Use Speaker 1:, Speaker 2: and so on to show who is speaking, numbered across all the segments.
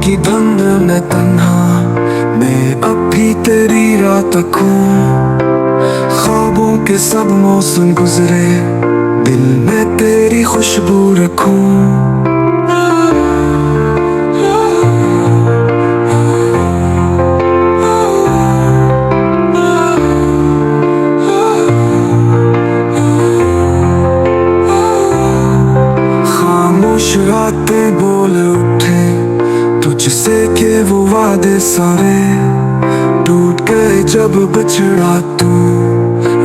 Speaker 1: की धुंध में तन्हा, मैं अब भी तेरी राह तक हूँ। ख्वाबों के सब मौसम गुजरे, दिल में तेरी खुशबू रखूं। खामोश रातें बोल उठे तुझसे के वो वादे सारे, टूट गए जब बिछड़ा तू,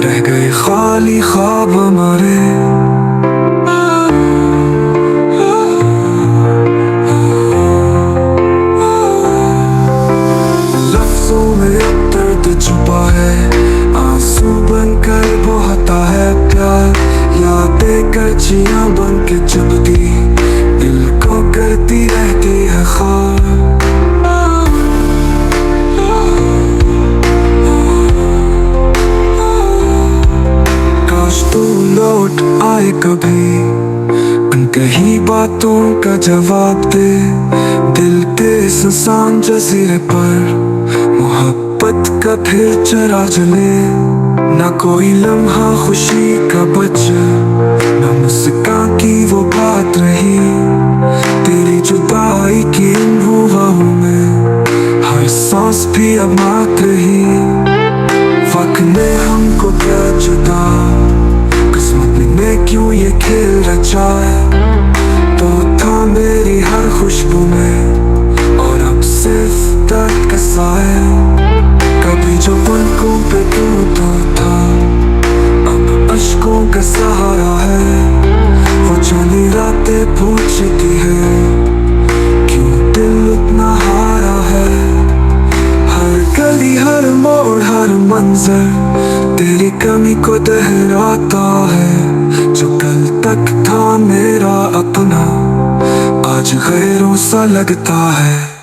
Speaker 1: रह गए खाली ख्वाब हमारे। लफ्जों में दर्द छुपा है, आंसू बनकर बहता है प्यार। यादें करचियां बन के चुभती, दिल को करती रहती है खार। काश तू लौट आए कभी, अनकही बातों का जवाब दे। दिल के सुनसान जजीरे पर मोहब्बत का फिर चरा जले। ना कोई लम्हा खुशी का बचा, ना मुस्कान की वो बात रही। तेरी जुदाई की इन हवाओं में हर सांस भी अब मात रही। वक्त ने हमको क्या जुदा, किस्मत ने क्यों ये खेल रचाया। तो था मेरी हर खुशबू में, और अब सिर्फ दर्द का साया। कभी जो पलकों पे टूटा था, अब अश्कों का सहारा है। वो चली रातें पूछती है, क्यों दिल उतना हारा है। हर गली हर मोड़ हर मंजर तेरी कमी को दोहराता है। जो कल तक था मेरा अपना, आज गैरों सा लगता है।